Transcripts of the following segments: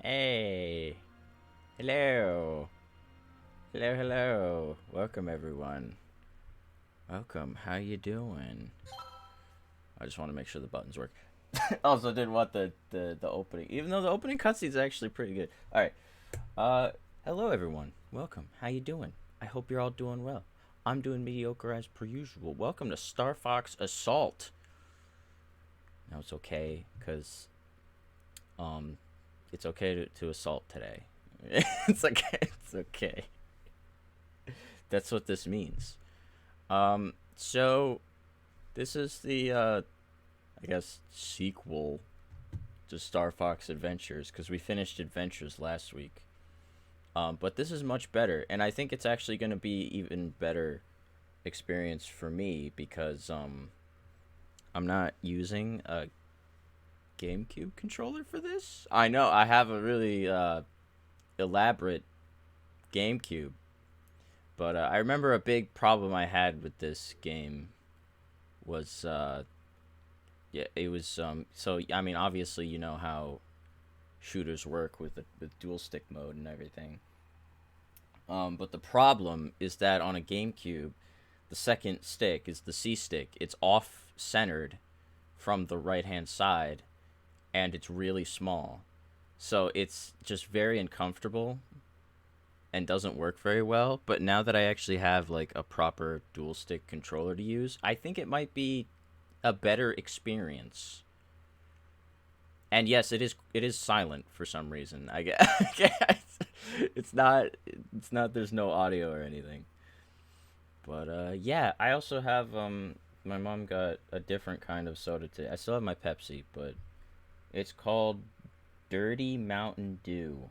Hey, hello, hello. Welcome everyone. Welcome. How you doing? I just want to make sure the buttons work. Also, didn't want the opening, even though the opening cutscene is actually pretty good. All right. Hello everyone. Welcome. How you doing? I hope you're all doing well. I'm doing mediocre as per usual. Welcome to Star Fox Assault. Now it's okay, cause um, it's okay to assault today. It's okay. It's okay. That's what this means. So this is the I guess sequel to Star Fox Adventures because we finished Adventures last week. But this is much better, and I think it's actually going to be even better experience for me because I'm not using a GameCube controller for this. I know I have a really elaborate GameCube, but I remember a big problem I had with this game was yeah, it was so I mean obviously you know how shooters work with with dual stick mode and everything. But the problem is that on a GameCube, the second stick is the C stick. It's off centered from the right hand side and it's really small. So it's just very uncomfortable and doesn't work very well. But now that I actually have like a proper dual stick controller to use, I think it might be a better experience. And yes, it is silent for some reason. I guess it's not there's no audio or anything. But yeah, I also have my mom got a different kind of soda today. I still have my Pepsi, but it's called Dirty Mountain Dew.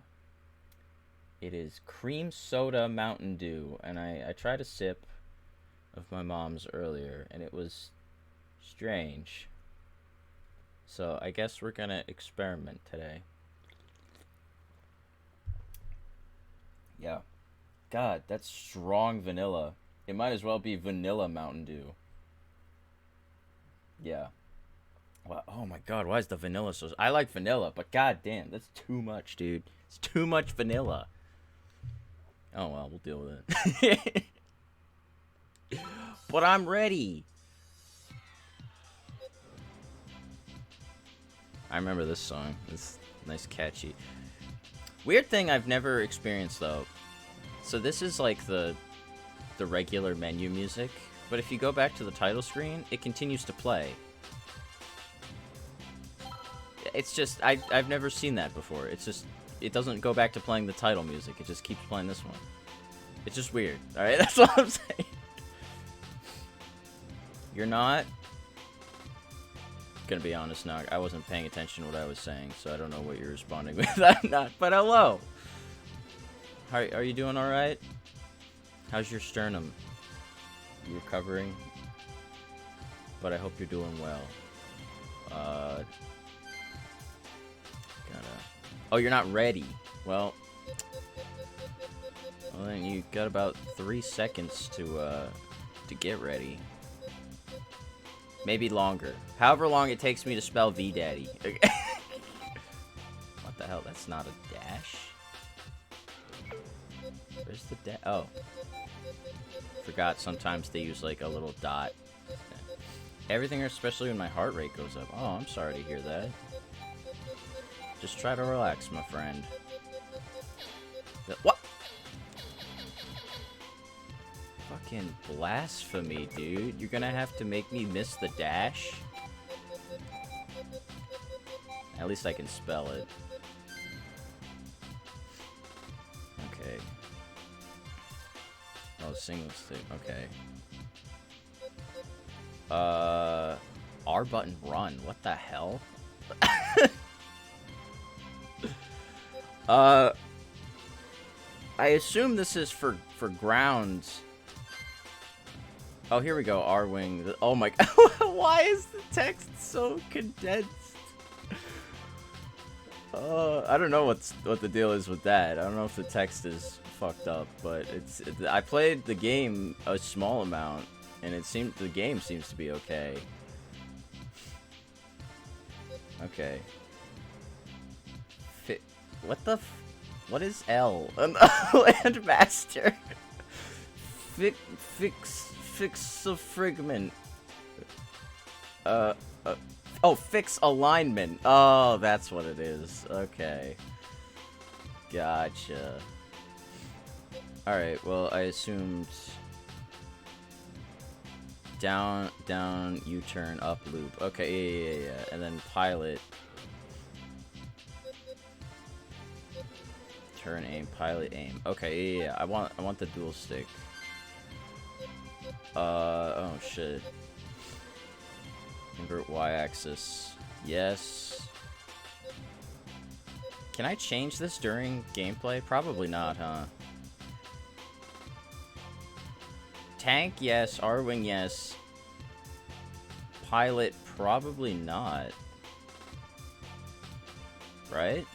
It is cream soda Mountain Dew, and I tried a sip of my mom's earlier, and it was strange. So I guess we're gonna experiment today. Yeah. God, that's strong vanilla. It might as well be vanilla Mountain Dew. Yeah. Wow. Oh my God. Why is the vanilla so? I like vanilla, but god damn, that's too much, dude. It's too much vanilla. Oh well, we'll deal with it. But I'm ready. I remember this song. It's nice, catchy. Weird thing I've never experienced though. So this is like the regular menu music, but if you go back to the title screen, it continues to play. It's just I've never seen that before. It's just it doesn't go back to playing the title music. It just keeps playing this one. It's just weird. All right, that's all I'm saying. You're not gonna be honest, Nog. I wasn't paying attention to what I was saying, so I don't know what you're responding with. I'm not. But hello. How are you doing? All right. How's your sternum? You recovering? But I hope you're doing well. Gotta. Oh, you're not ready. Well, then you got about 3 seconds to get ready. Maybe longer. However long it takes me to spell V Daddy. What the hell? That's not a dash. Where's the dash? Oh. Forgot sometimes they use like a little dot. Everything, especially when my heart rate goes up. Oh, I'm sorry to hear that. Just try to relax, my friend. What? Fucking blasphemy, dude. You're gonna have to make me miss the dash? At least I can spell it. Okay. Oh, single stick. Okay. R button run. What the hell? I assume this is for grounds. Oh, here we go. R wing. Oh my god. Why is the text so condensed? I don't know what the deal is with that. I don't know if the text is fucked up, but I played the game a small amount and the game seems to be okay. Okay. What the what is L? An landmaster. Fix a fragment. Uh, oh, fix alignment. Oh, that's what it is. Okay. Gotcha. Alright, well, I assumed down, U-turn, up, loop. Okay, yeah. And then pilot. Turn, aim, pilot, aim. Okay, yeah. I want the dual stick. Oh shit. Invert y-axis. Yes. Can I change this during gameplay? Probably not, huh? Tank, yes. R-wing, yes. Pilot, probably not. Right?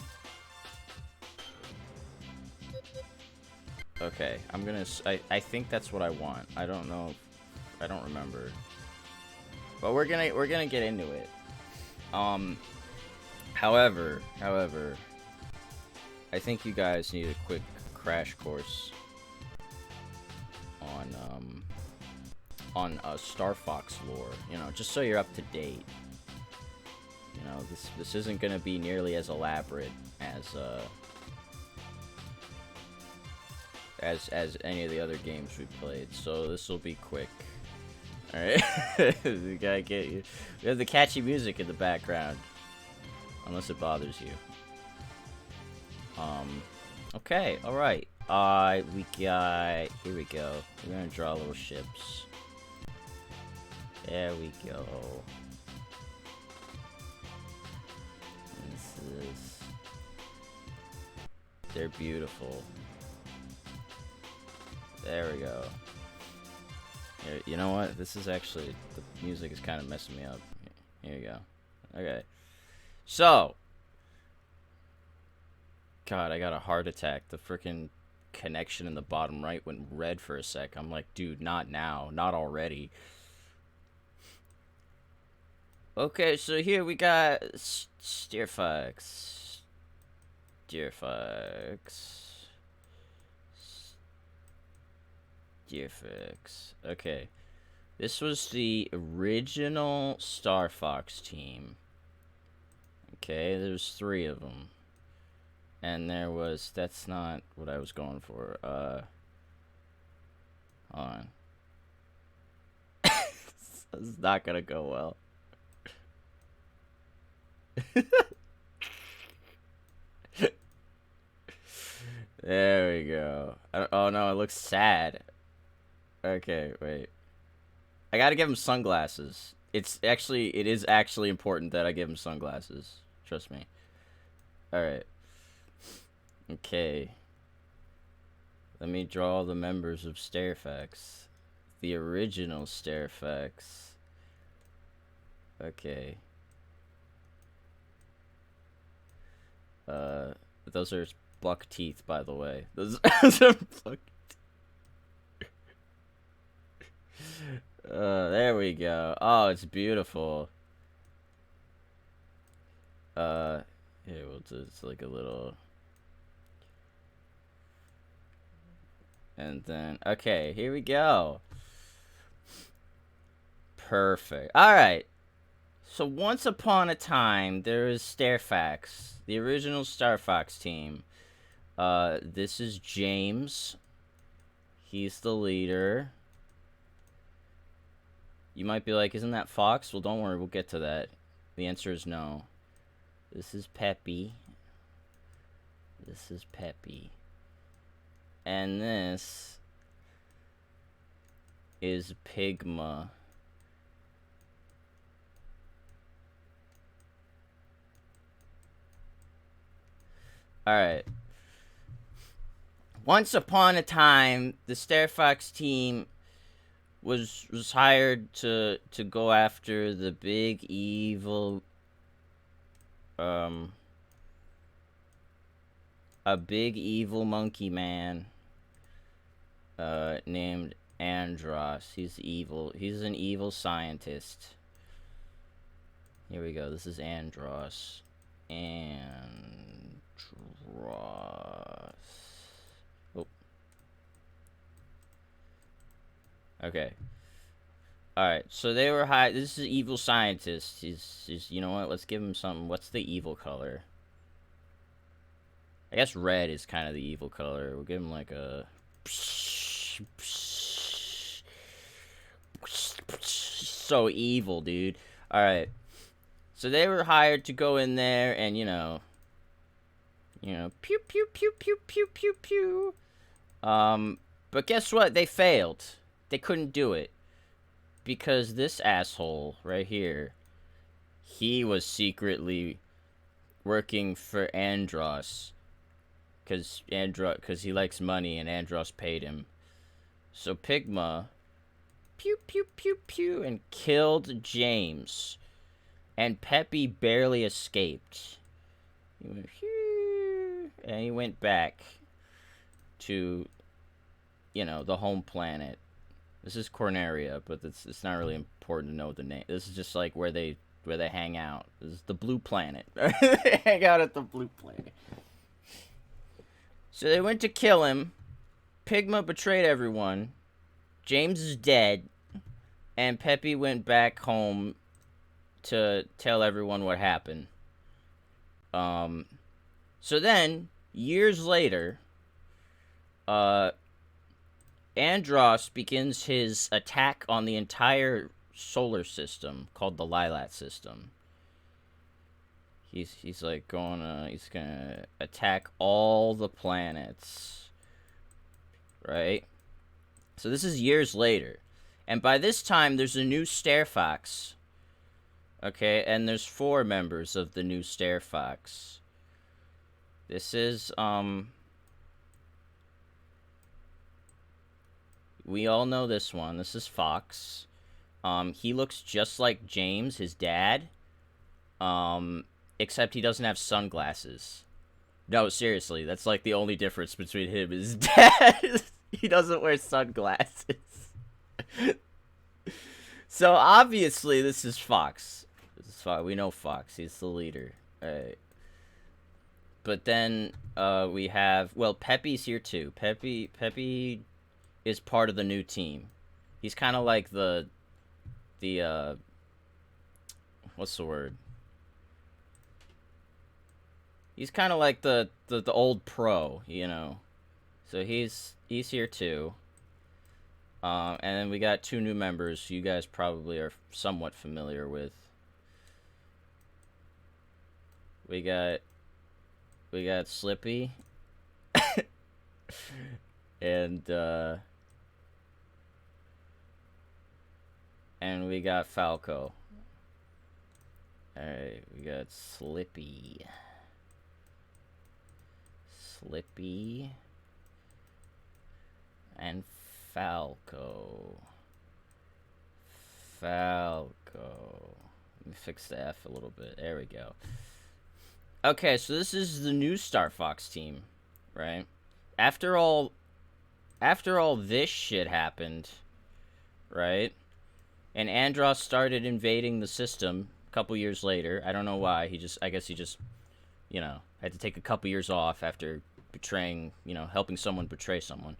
Okay, I'm gonna... I think that's what I want. I don't know. I don't remember. But we're gonna get into it. However, I think you guys need a quick crash course on Star Fox lore. You know, just so you're up to date. You know, this isn't gonna be nearly as elaborate as any of the other games we played. So this will be quick. All right, we gotta get you. We have the catchy music in the background, unless it bothers you. Okay, all right. We got. Here we go. We're gonna draw little ships. There we go. They're beautiful. There we go. Here, you know what? This is actually, the music is kind of messing me up. Here you go. Okay. So. God, I got a heart attack. The freaking connection in the bottom right went red for a sec. I'm like, dude, not now. Not already. Okay, so here we got Steerfox. Okay. This was the original Star Fox team. Okay, there's 3 of them. And there was... That's not what I was going for. Hold on. This is not gonna go well. There we go. Oh no, it looks sad. Okay, wait. I gotta give him sunglasses. It is actually important that I give him sunglasses. Trust me. Alright. Okay. Let me draw the members of Stairfax. The original Stairfax. Okay. Those are buck teeth, by the way. Those are buck teeth. There we go. Oh, it's beautiful. Here, we'll just like a little... And then, okay, here we go. Perfect. Alright. So once upon a time, there was Stairfax, the original Star Fox team. This is James. He's the leader. You might be like, isn't that Fox? Well, don't worry, we'll get to that. The answer is no. This is Peppy. This is Peppy. And this is Pigma. Alright. Once upon a time, the Star Fox team was hired to go after the big evil a big evil monkey man named Andros. He's evil. He's an evil scientist. Here we go. This is Andros. Andros. Oh. Okay. Alright, so they were high. This is an evil scientist. He's, you know what? Let's give him something. What's the evil color? I guess red is kind of the evil color. We'll give him like a... So evil, dude. Alright. So they were hired to go in there and, you know, pew, pew, pew, pew, pew, pew, pew. But guess what? They failed. They couldn't do it. Because this asshole right here, he was secretly working for Andros. Because he likes money and Andros paid him. So Pigma, pew, pew, pew, pew, and killed James. And Peppy barely escaped. He went, phew, and he went back to, you know, the home planet. This is Corneria, but it's not really important to know the name. This is just like where they hang out. This is the blue planet. They hang out at the blue planet. So they went to kill him. Pigma betrayed everyone. James is dead. And Peppy went back home to tell everyone what happened. So then, years later, Andros begins his attack on the entire solar system called the Lilat system. He's like he's gonna attack all the planets, right? So this is years later, and by this time there's a new Star Fox. Okay, and there's 4 members of the new Star Fox. This is we all know this one. This is Fox. He looks just like James, his dad. Except he doesn't have sunglasses. No, seriously, that's like the only difference between him and his dad. He doesn't wear sunglasses. So obviously this is Fox. This is Fox. We know Fox. He's the leader. Alright. But then we have, well, Peppy's here too. Peppy is part of the new team. He's kind of like the what's the word? He's kind of like the old pro, you know. So he's here too. And then we got 2 new members you guys probably are somewhat familiar with. We got Slippy. and we got Falco. Alright, we got Slippy and Falco. Let me fix the F a little bit. There we go. Okay, so this is the new Star Fox team, right? After all this shit happened, right? And Andros started invading the system a couple years later. I don't know why. I guess he just, you know, had to take a couple years off after betraying, you know, helping someone betray someone.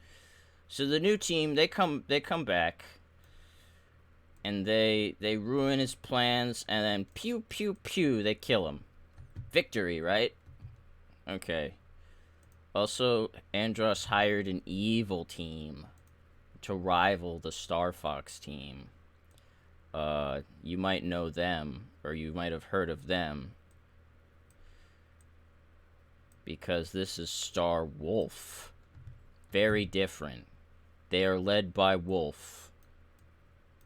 So the new team, they come back, and they ruin his plans, and then pew pew pew, they kill him. Victory, right? Okay. Also, Andros hired an evil team to rival the Star Fox team. You might know them, or you might have heard of them, because this is Star Wolf. Very different. They are led by Wolf.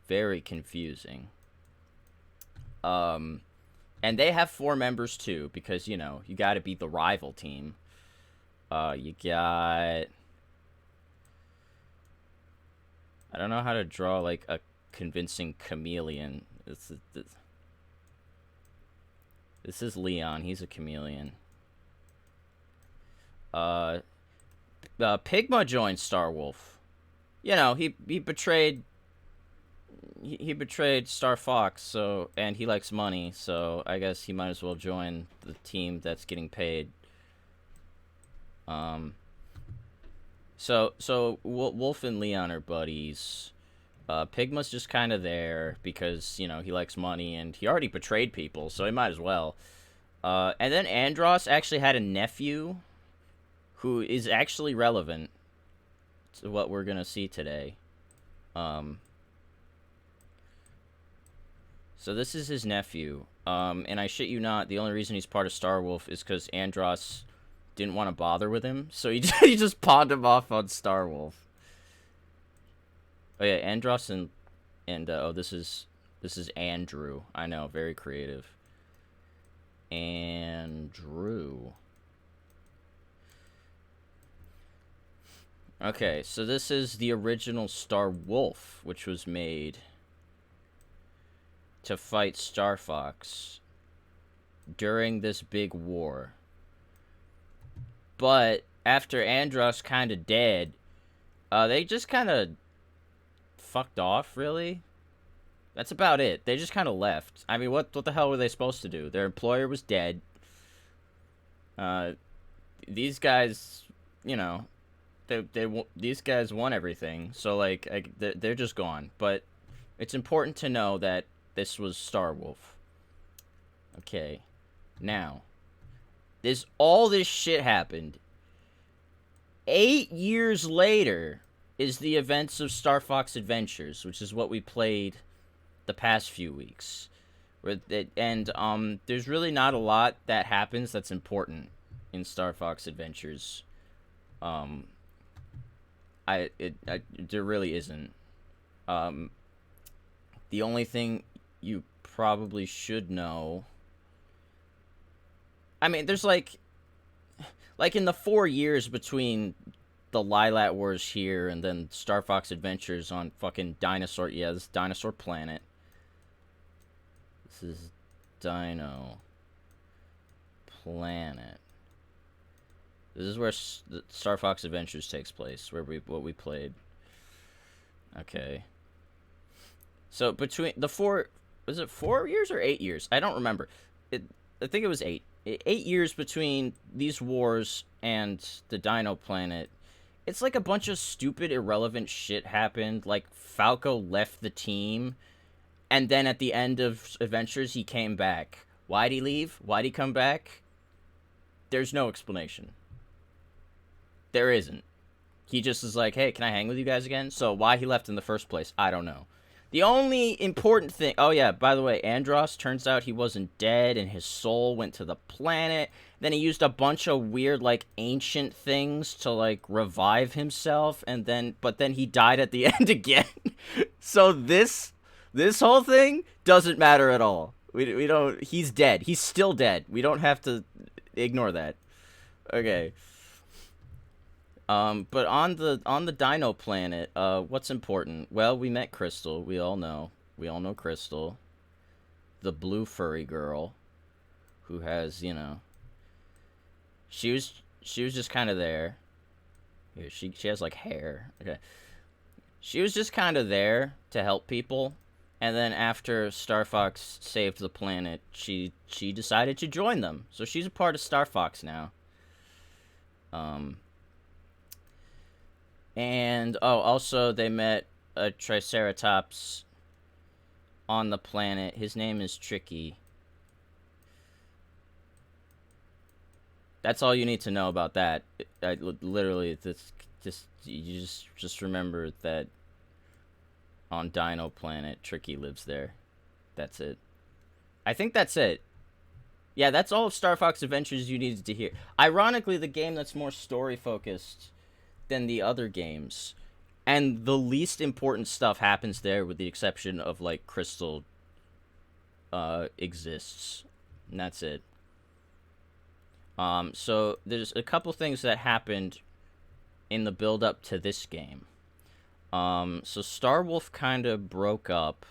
Very confusing. And they have 4 members too, because, you know, you gotta beat the rival team. You got... I don't know how to draw, like, a convincing chameleon. This is Leon. He's a chameleon. Pigma joined Star Wolf. You know, he betrayed... He betrayed Star Fox, so, and he likes money, so I guess he might as well join the team that's getting paid. Um, so Wolf and Leon are buddies. Pigma's just kind of there because, you know, he likes money and he already betrayed people, so he might as well. And then Andros actually had a nephew who is actually relevant to what we're gonna see today. Um, so this is his nephew. And I shit you not, the only reason he's part of Starwolf is because Andros didn't want to bother with him, so he just pawned him off on Starwolf. Oh yeah, Andros and oh, this is Andrew. I know, very creative. Andrew. Okay, so this is the original Star Wolf, which was made to fight Star Fox during this big war. But after Andros kind of dead, they just kind of fucked off, really. That's about it. They just kind of left. I mean, what the hell were they supposed to do? Their employer was dead. These guys, you know, these guys won everything, so like they're just gone. But it's important to know that this was Starwolf. Okay, now all this shit happened. 8 years later is the events of Star Fox Adventures, which is what we played the past few weeks. And there's really not a lot that happens that's important in Star Fox Adventures. There really isn't. The only thing you probably should know, I mean, there's like in the 4 years between the Lilat Wars here and then Star Fox Adventures on fucking this Dinosaur Planet. This is Dino Planet. This is where Star Fox Adventures takes place, what we played. Okay. So between the was it 4 years or 8 years? I don't remember. I think it was 8. 8 years between these wars and the Dino Planet. It's like a bunch of stupid, irrelevant shit happened. Like, Falco left the team, and then at the end of Adventures, he came back. Why'd he leave? Why'd he come back? There's no explanation. There isn't. He just is like, hey, can I hang with you guys again? So why he left in the first place, I don't know. The only important thing... Oh, yeah, by the way, Andros, turns out he wasn't dead, and his soul went to the planet. Then he used a bunch of weird, like, ancient things to, like, revive himself, but then he died at the end again. So this whole thing doesn't matter at all. We don't... He's dead. He's still dead. We don't have to ignore that. Okay. But on the Dino Planet, what's important? Well, we met Crystal. We all know Crystal, the blue furry girl, who has, you know, she was just kind of there. Here, she has like hair. Okay, she was just kind of there to help people, and then after Star Fox saved the planet, she decided to join them. So she's a part of Star Fox now. And, also they met a Triceratops on the planet. His name is Tricky. That's all you need to know about that. Literally, you just remember that on Dino Planet, Tricky lives there. That's it. I think that's it. Yeah, that's all of Star Fox Adventures you needed to hear. Ironically, the game that's more story-focused than the other games, and the least important stuff happens there, with the exception of like Crystal exists, and that's it. So there's a couple things that happened in the build up to this game. So Starwolf kind of broke up,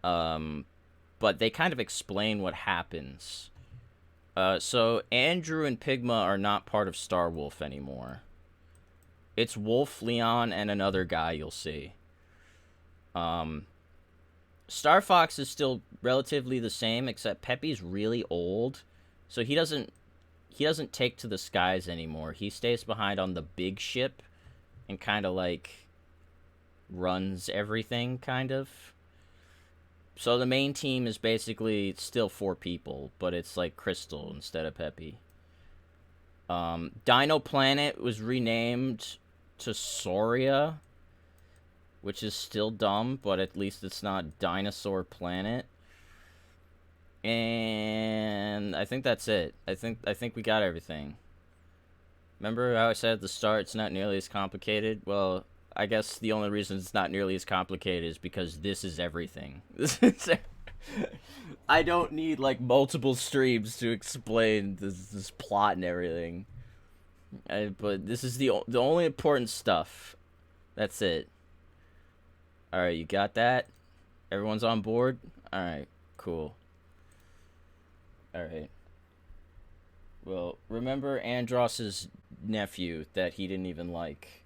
but they kind of explain what happens. So Andrew and Pigma are not part of Starwolf anymore. It's Wolf, Leon, and another guy you'll see. Star Fox is still relatively the same, except Peppy's really old, so he doesn't he doesn't take to the skies anymore. He stays behind on the big ship and kind of like runs everything, kind of. So the main team is basically still 4 people, but it's like Crystal instead of Peppy. Dino Planet was renamed to Soria, which is still dumb, but at least it's not Dinosaur Planet. And I think that's it. I think we got everything. Remember how I said at the start it's not nearly as complicated? Well, I guess the only reason it's not nearly as complicated is because this is everything. I don't need like multiple streams to explain this plot and everything. But this is the only important stuff. That's it. All right, you got that? Everyone's on board? All right, cool. All right. Well, remember Andross's nephew that he didn't even like.